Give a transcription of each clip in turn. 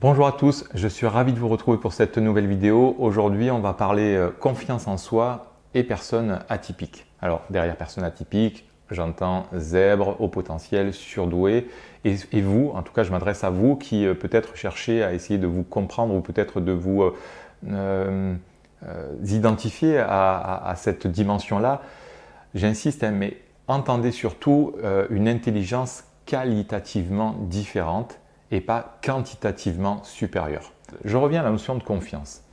Bonjour à tous, je suis ravi de vous retrouver pour cette nouvelle vidéo. Aujourd'hui, on va parler confiance en soi et personnes atypiques. Alors, derrière personnes atypiques, j'entends zèbre, haut potentiel, surdoué. Et vous, en tout cas, je m'adresse à vous qui peut-être cherchez à essayer de vous comprendre ou peut-être de vous identifier à cette dimension-là. J'insiste, mais entendez surtout une intelligence qualitativement différente et pas quantitativement supérieure. Je reviens à la notion de confiance.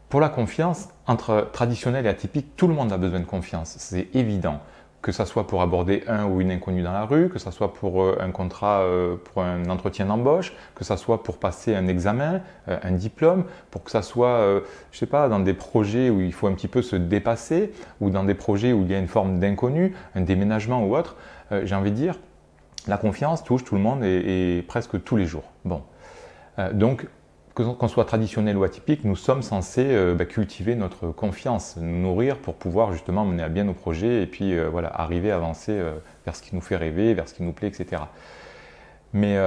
Pour la confiance, entre traditionnel et atypique, tout le monde a besoin de confiance, c'est évident. Que ce soit pour aborder un ou une inconnue dans la rue, que ce soit pour un contrat, pour un entretien d'embauche, que ce soit pour passer un examen, un diplôme, pour que ce soit, je sais pas, dans des projets où il faut un petit peu se dépasser, ou dans des projets où il y a une forme d'inconnu, un déménagement ou autre, j'ai envie de dire, la confiance touche tout le monde et presque tous les jours. Bon. Donc, qu'on soit traditionnel ou atypique, nous sommes censés cultiver notre confiance, nous nourrir pour pouvoir justement mener à bien nos projets et puis voilà, arriver à avancer vers ce qui nous fait rêver, vers ce qui nous plaît, etc. Mais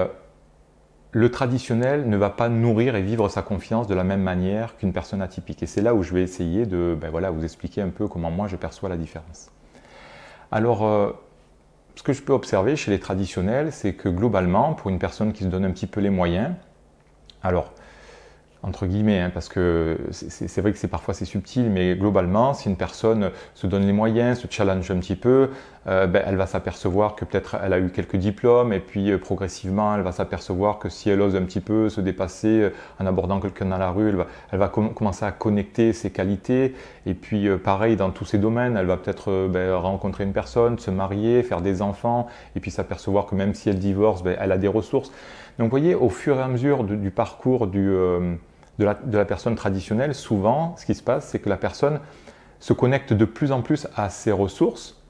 le traditionnel ne va pas nourrir et vivre sa confiance de la même manière qu'une personne atypique. Et c'est là où je vais essayer de vous expliquer un peu comment moi je perçois la différence. Alors, ce que je peux observer chez les traditionnels, c'est que globalement, pour une personne qui se donne un petit peu les moyens, alors, entre guillemets, parce que c'est vrai que parfois c'est subtil, mais globalement, si une personne se donne les moyens, se challenge un petit peu, elle va s'apercevoir que peut-être elle a eu quelques diplômes et puis progressivement, elle va s'apercevoir que si elle ose un petit peu se dépasser en abordant quelqu'un dans la rue, elle va commencer à connecter ses qualités et puis pareil dans tous ces domaines, elle va peut-être rencontrer une personne, se marier, faire des enfants et puis s'apercevoir que même si elle divorce, elle a des ressources. Donc vous voyez, au fur et à mesure du parcours de la personne traditionnelle, souvent, ce qui se passe, c'est que la personne se connecte de plus en plus à ses ressources,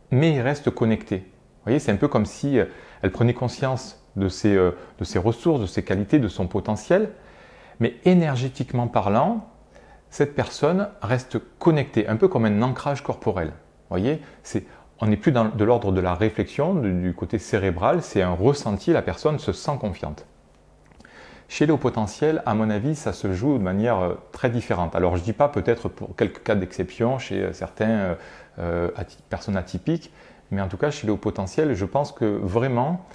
mais il reste connectée. Vous voyez, c'est un peu comme si elle prenait conscience de ses ressources, de ses qualités, de son potentiel, mais énergétiquement parlant, cette personne reste connectée, un peu comme un ancrage corporel. Vous voyez, on n'est plus de l'ordre de la réflexion, du côté cérébral, c'est un ressenti, la personne se sent confiante. Chez les hauts potentiels, à mon avis, ça se joue de manière très différente. Alors je ne dis pas peut-être pour quelques cas d'exception chez certaines personnes atypiques, mais en tout cas chez les hauts potentiels, je pense que vraiment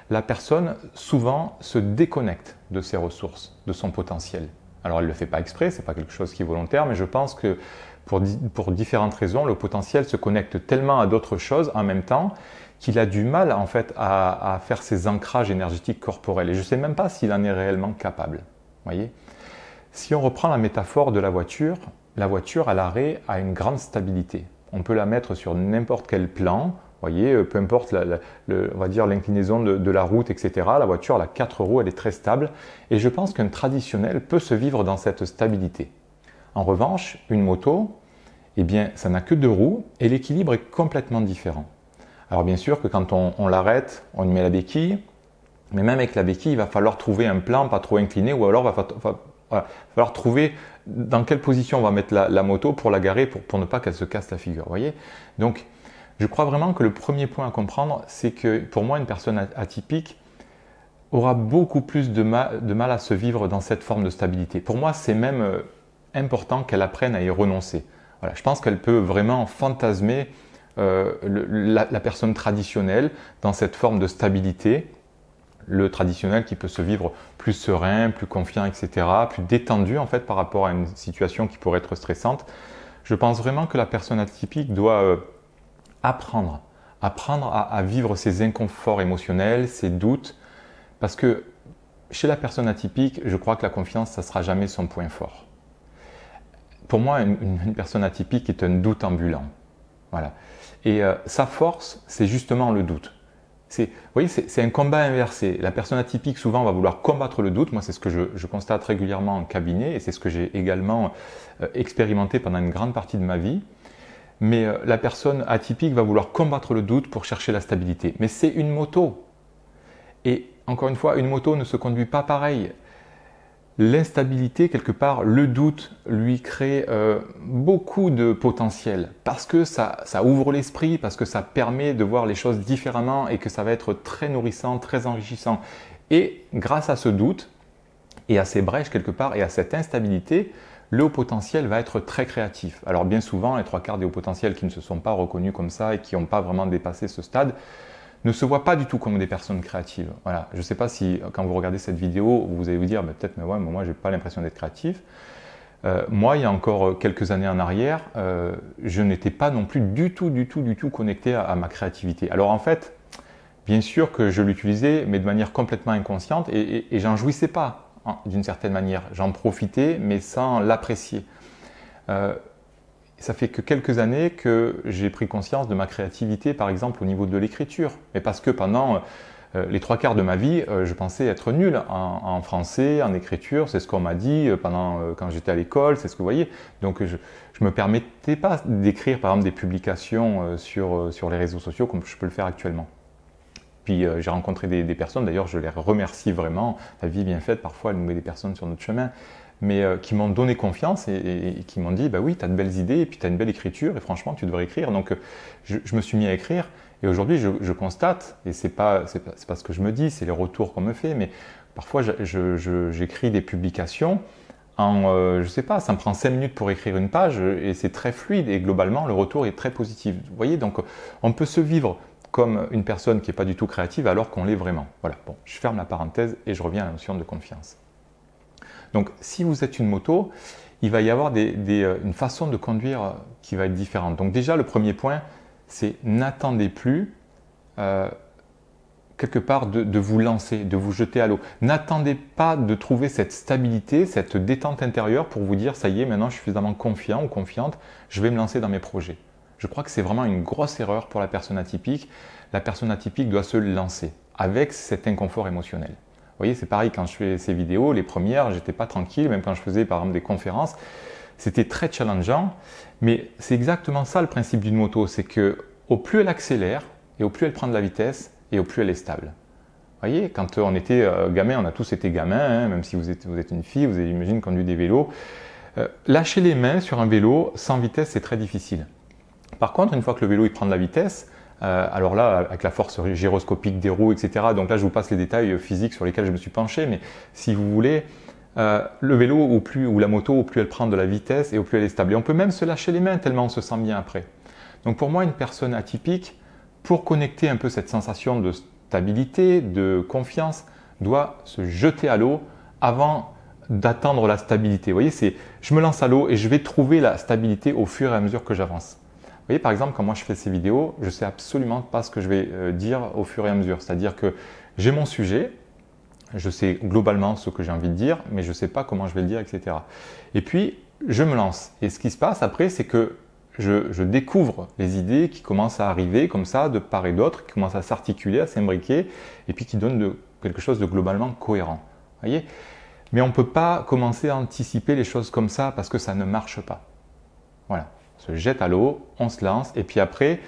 la personne souvent se déconnecte de ses ressources, de son potentiel. Alors elle ne le fait pas exprès, ce n'est pas quelque chose qui est volontaire, mais je pense que pour différentes raisons, le potentiel se connecte tellement à d'autres choses en même temps qu'il a du mal en fait à faire ses ancrages énergétiques corporels. Et je ne sais même pas s'il en est réellement capable. Voyez ? Si on reprend la métaphore de la voiture à l'arrêt a une grande stabilité. On peut la mettre sur n'importe quel plan, voyez, peu importe on va dire l'inclinaison de la route, etc. La voiture, elle a 4 roues, elle est très stable. Et je pense qu'un traditionnel peut se vivre dans cette stabilité. En revanche, une moto, eh bien, ça n'a que 2 roues et l'équilibre est complètement différent. Alors bien sûr que quand on l'arrête, on y met la béquille, mais même avec la béquille, il va falloir trouver un plan pas trop incliné ou alors il va falloir trouver dans quelle position on va mettre la moto pour la garer pour ne pas qu'elle se casse la figure. Voyez ? Donc, je crois vraiment que le premier point à comprendre, c'est que pour moi, une personne atypique aura beaucoup plus de mal à se vivre dans cette forme de stabilité. Pour moi, c'est même important qu'elle apprenne à y renoncer. Voilà, je pense qu'elle peut vraiment fantasmer la personne traditionnelle dans cette forme de stabilité, le traditionnel qui peut se vivre plus serein, plus confiant, etc., plus détendu en fait par rapport à une situation qui pourrait être stressante. Je pense vraiment que la personne atypique doit apprendre à vivre ses inconforts émotionnels, ses doutes, parce que chez la personne atypique, je crois que la confiance, ça ne sera jamais son point fort. Pour moi, une personne atypique est un doute ambulant. Voilà. Et sa force, c'est justement le doute. Vous voyez, c'est un combat inversé. La personne atypique, souvent, va vouloir combattre le doute. Moi, c'est ce que je constate régulièrement en cabinet et c'est ce que j'ai également expérimenté pendant une grande partie de ma vie. Mais la personne atypique va vouloir combattre le doute pour chercher la stabilité. Mais c'est une moto. Et encore une fois, une moto ne se conduit pas pareil. L'instabilité, quelque part, le doute lui crée beaucoup de potentiel parce que ça ouvre l'esprit, parce que ça permet de voir les choses différemment et que ça va être très nourrissant, très enrichissant. Et grâce à ce doute, Et à ces brèches quelque part et à cette instabilité, le haut potentiel va être très créatif. Alors bien souvent, les 3/4 des hauts potentiels qui ne se sont pas reconnus comme ça et qui n'ont pas vraiment dépassé ce stade, ne se voient pas du tout comme des personnes créatives. Voilà. Je ne sais pas si quand vous regardez cette vidéo, vous allez vous dire peut-être mais ouais, mais moi je n'ai pas l'impression d'être créatif. Moi, il y a encore quelques années en arrière, je n'étais pas non plus du tout connecté à ma créativité. Alors en fait, bien sûr que je l'utilisais, mais de manière complètement inconsciente et j'en jouissais pas d'une certaine manière. J'en profitais, mais sans l'apprécier. Ça fait que quelques années que j'ai pris conscience de ma créativité, par exemple au niveau de l'écriture. Mais parce que pendant les 3/4 de ma vie, je pensais être nul en français, en écriture. C'est ce qu'on m'a dit quand j'étais à l'école, c'est ce que vous voyez. Donc je ne me permettais pas d'écrire par exemple des publications sur les réseaux sociaux comme je peux le faire actuellement. Puis j'ai rencontré des personnes, d'ailleurs je les remercie vraiment, la vie est bien faite, parfois elle nous met des personnes sur notre chemin, mais qui m'ont donné confiance et qui m'ont dit, bah oui, tu as de belles idées et puis tu as une belle écriture et franchement tu devrais écrire. Donc je me suis mis à écrire et aujourd'hui je constate, et c'est pas ce que je me dis, c'est les retours qu'on me fait, mais parfois j'écris des publications je sais pas, ça me prend 5 minutes pour écrire une page et c'est très fluide et globalement le retour est très positif. Vous voyez, donc on peut se vivre comme une personne qui n'est pas du tout créative alors qu'on l'est vraiment. Voilà, bon, je ferme la parenthèse et je reviens à la notion de confiance. Donc, si vous êtes une moto, il va y avoir une façon de conduire qui va être différente. Donc déjà, le premier point, c'est n'attendez plus quelque part de vous lancer, de vous jeter à l'eau. N'attendez pas de trouver cette stabilité, cette détente intérieure pour vous dire, ça y est, maintenant je suis suffisamment confiant ou confiante, je vais me lancer dans mes projets. Je crois que c'est vraiment une grosse erreur pour la personne atypique. La personne atypique doit se lancer avec cet inconfort émotionnel. Vous voyez, c'est pareil quand je fais ces vidéos, les premières, j'étais pas tranquille, même quand je faisais par exemple des conférences, c'était très challengeant. Mais c'est exactement ça le principe d'une moto, c'est que au plus elle accélère et au plus elle prend de la vitesse et au plus elle est stable. Vous voyez, quand on était gamin, on a tous été gamins, hein, même si vous êtes une fille, vous avez, j'imagine, conduit des vélos. Lâcher les mains sur un vélo sans vitesse, c'est très difficile. Par contre, une fois que le vélo il prend de la vitesse, alors là, avec la force gyroscopique des roues, etc., donc là je vous passe les détails physiques sur lesquels je me suis penché, mais si vous voulez, le vélo ou la moto, au plus elle prend de la vitesse et au plus elle est stable. Et on peut même se lâcher les mains tellement on se sent bien après. Donc pour moi, une personne atypique, pour connecter un peu cette sensation de stabilité, de confiance, doit se jeter à l'eau avant d'attendre la stabilité. Vous voyez, je me lance à l'eau et je vais trouver la stabilité au fur et à mesure que j'avance. Vous voyez, par exemple, quand moi je fais ces vidéos, je ne sais absolument pas ce que je vais dire au fur et à mesure. C'est-à-dire que j'ai mon sujet, je sais globalement ce que j'ai envie de dire, mais je ne sais pas comment je vais le dire, etc. Et puis, je me lance. Et ce qui se passe après, c'est que je découvre les idées qui commencent à arriver comme ça, de part et d'autre, qui commencent à s'articuler, à s'imbriquer, et puis qui donnent quelque chose de globalement cohérent. Vous voyez ? Mais on ne peut pas commencer à anticiper les choses comme ça parce que ça ne marche pas. Voilà. On se jette à l'eau, on se lance, et puis après,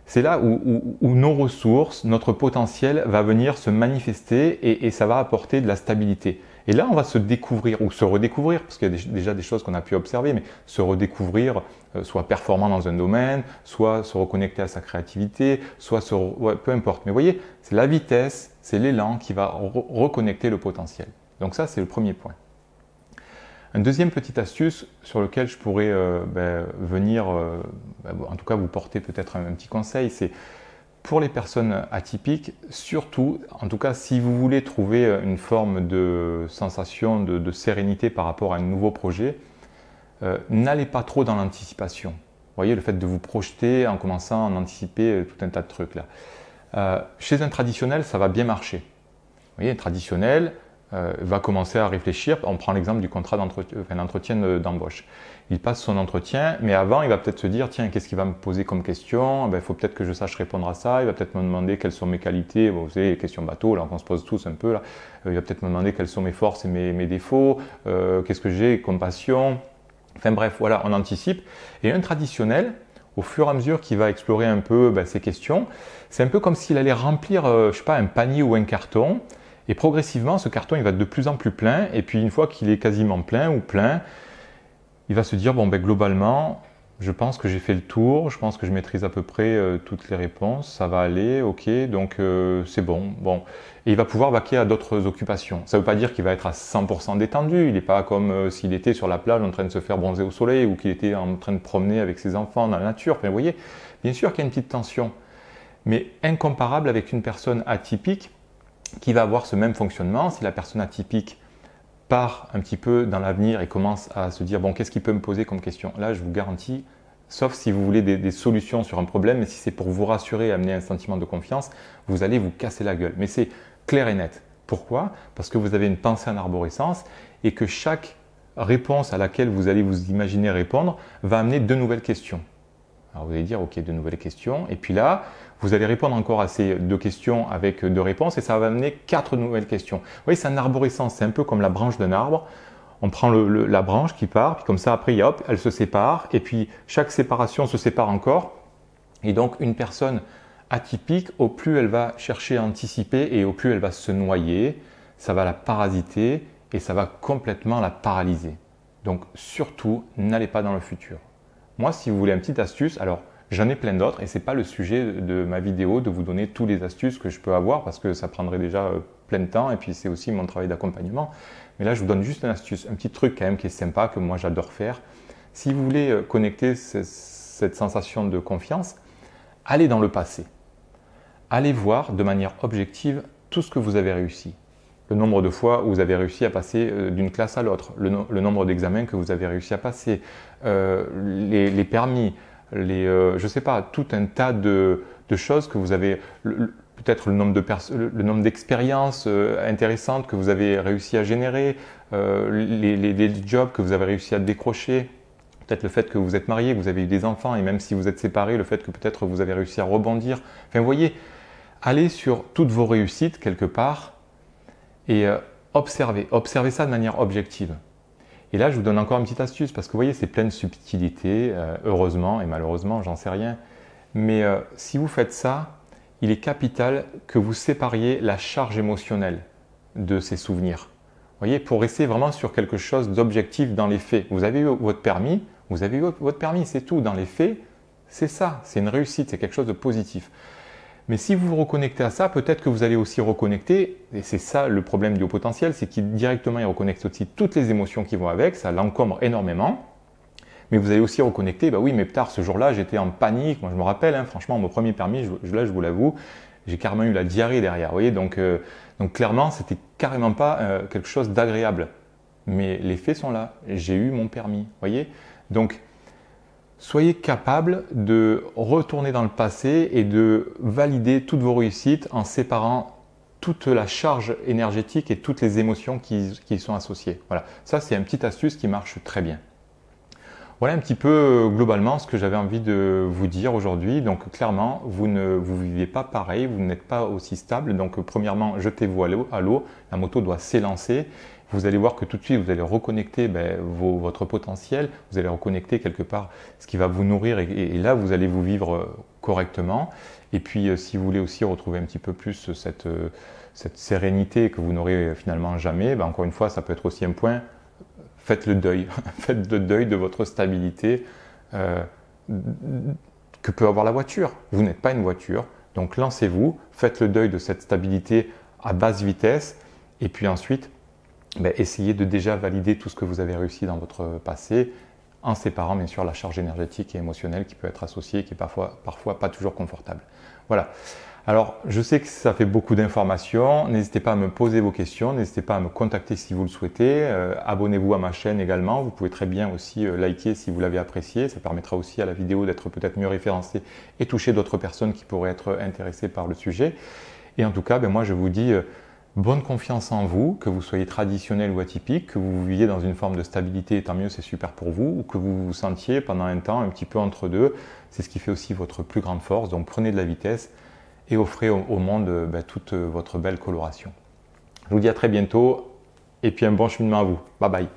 c'est là où nos ressources, notre potentiel va venir se manifester et ça va apporter de la stabilité. Et là, on va se découvrir ou se redécouvrir, parce qu'il y a déjà des choses qu'on a pu observer, mais se redécouvrir, soit performant dans un domaine, soit se reconnecter à sa créativité, soit peu importe. Mais vous voyez, c'est la vitesse, c'est l'élan qui va reconnecter le potentiel. Donc ça, c'est le premier point. Une deuxième petite astuce sur laquelle je pourrais venir, en tout cas vous porter peut-être un petit conseil, c'est pour les personnes atypiques, surtout, en tout cas si vous voulez trouver une forme de sensation de sérénité par rapport à un nouveau projet, n'allez pas trop dans l'anticipation. Vous voyez, le fait de vous projeter en commençant à en anticiper tout un tas de trucs là. Chez un traditionnel, ça va bien marcher. Vous voyez, un traditionnel va commencer à réfléchir. On prend l'exemple du contrat d'entretien d'embauche. Il passe son entretien, mais avant, il va peut-être se dire, tiens, qu'est-ce qu'il va me poser comme question? Il faut peut-être que je sache répondre à ça. Il va peut-être me demander quelles sont mes qualités. Bon, vous savez, les questions bateau, là, qu'on se pose tous un peu. Là. Il va peut-être me demander quelles sont mes forces et mes défauts. Qu'est-ce que j'ai comme passion? Enfin bref, voilà, on anticipe. Et un traditionnel, au fur et à mesure qu'il va explorer un peu ces questions, c'est un peu comme s'il allait remplir, je sais pas, un panier ou un carton. Et progressivement, ce carton, il va être de plus en plus plein. Et puis, une fois qu'il est quasiment plein ou plein, il va se dire, bon, globalement, je pense que j'ai fait le tour, je pense que je maîtrise à peu près toutes les réponses, ça va aller, ok, donc c'est bon. Bon. Et il va pouvoir vaquer à d'autres occupations. Ça ne veut pas dire qu'il va être à 100% détendu, il n'est pas comme s'il était sur la plage en train de se faire bronzer au soleil ou qu'il était en train de promener avec ses enfants dans la nature. Enfin, vous voyez, bien sûr qu'il y a une petite tension, mais incomparable avec une personne atypique qui va avoir ce même fonctionnement. Si la personne atypique part un petit peu dans l'avenir et commence à se dire bon, qu'est-ce qu'il peut me poser comme question? Là, je vous garantis, sauf si vous voulez des solutions sur un problème, mais si c'est pour vous rassurer et amener un sentiment de confiance, vous allez vous casser la gueule. Mais c'est clair et net. Pourquoi? Parce que vous avez une pensée en arborescence et que chaque réponse à laquelle vous allez vous imaginer répondre va amener de nouvelles questions. Alors vous allez dire, ok, de nouvelles questions. Et puis là, vous allez répondre encore à ces 2 questions avec 2 réponses et ça va amener 4 nouvelles questions. Vous voyez, c'est un arborescence, c'est un peu comme la branche d'un arbre. On prend la branche qui part, puis comme ça, après, hop, elle se sépare. Et puis, chaque séparation se sépare encore. Et donc, une personne atypique, au plus elle va chercher à anticiper et au plus elle va se noyer, ça va la parasiter et ça va complètement la paralyser. Donc, surtout, n'allez pas dans le futur. Moi, si vous voulez une petite astuce, alors j'en ai plein d'autres et ce n'est pas le sujet de ma vidéo de vous donner toutes les astuces que je peux avoir parce que ça prendrait déjà plein de temps et puis c'est aussi mon travail d'accompagnement. Mais là, je vous donne juste une astuce, un petit truc quand même qui est sympa, que moi j'adore faire. Si vous voulez connecter cette sensation de confiance, allez dans le passé. Allez voir de manière objective tout ce que vous avez réussi. Le nombre de fois où vous avez réussi à passer d'une classe à l'autre, le nombre d'examens que vous avez réussi à passer, les permis, je ne sais pas, tout un tas de choses que vous avez, peut-être le nombre d'expériences intéressantes que vous avez réussi à générer, les jobs que vous avez réussi à décrocher, peut-être le fait que vous êtes marié, que vous avez eu des enfants et même si vous êtes séparés, le fait que peut-être vous avez réussi à rebondir. Enfin, vous voyez, allez sur toutes vos réussites quelque part et observez ça de manière objective. Et là, je vous donne encore une petite astuce parce que vous voyez, c'est plein de subtilités, heureusement et malheureusement, j'en sais rien. Mais si vous faites ça, il est capital que vous sépariez la charge émotionnelle de ces souvenirs. Vous voyez, pour rester vraiment sur quelque chose d'objectif dans les faits. Vous avez eu votre permis, c'est tout. Dans les faits, c'est ça, c'est une réussite, c'est quelque chose de positif. Mais si vous vous reconnectez à ça, peut-être que vous allez aussi reconnecter, et c'est ça le problème du haut potentiel, c'est qu'il directement il reconnecte aussi toutes les émotions qui vont avec, ça l'encombre énormément. Mais vous allez aussi reconnecter, bah oui, mais tard ce jour-là, j'étais en panique. Moi, je me rappelle, hein, franchement, mon premier permis, là, je vous l'avoue, j'ai carrément eu la diarrhée derrière. Vous voyez, donc clairement, c'était carrément pas quelque chose d'agréable. Mais les faits sont là. J'ai eu mon permis. Vous voyez, donc soyez capable de retourner dans le passé et de valider toutes vos réussites en séparant toute la charge énergétique et toutes les émotions qui y sont associées. Voilà, ça c'est une petite astuce qui marche très bien. Voilà un petit peu globalement ce que j'avais envie de vous dire aujourd'hui. Donc clairement, vous ne vivez pas pareil, vous n'êtes pas aussi stable. Donc premièrement, jetez-vous à l'eau, la moto doit s'élancer. Vous allez voir que tout de suite, vous allez reconnecter votre potentiel, vous allez reconnecter quelque part ce qui va vous nourrir et là, vous allez vous vivre correctement. Et puis, si vous voulez aussi retrouver un petit peu plus cette sérénité que vous n'aurez finalement jamais, encore une fois, ça peut être aussi un point, faites le deuil. Faites le deuil de votre stabilité que peut avoir la voiture. Vous n'êtes pas une voiture, donc lancez-vous, faites le deuil de cette stabilité à basse vitesse et puis ensuite, essayez de déjà valider tout ce que vous avez réussi dans votre passé en séparant bien sûr la charge énergétique et émotionnelle qui peut être associée et qui est parfois pas toujours confortable. Voilà. Alors, je sais que ça fait beaucoup d'informations. N'hésitez pas à me poser vos questions. N'hésitez pas à me contacter si vous le souhaitez. Abonnez-vous à ma chaîne également. Vous pouvez très bien aussi liker si vous l'avez apprécié. Ça permettra aussi à la vidéo d'être peut-être mieux référencée et toucher d'autres personnes qui pourraient être intéressées par le sujet. Et en tout cas, moi je vous dis bonne confiance en vous, que vous soyez traditionnel ou atypique, que vous viviez dans une forme de stabilité, tant mieux, c'est super pour vous, ou que vous vous sentiez pendant un temps un petit peu entre deux. C'est ce qui fait aussi votre plus grande force. Donc prenez de la vitesse et offrez au monde toute votre belle coloration. Je vous dis à très bientôt et puis un bon cheminement à vous. Bye bye.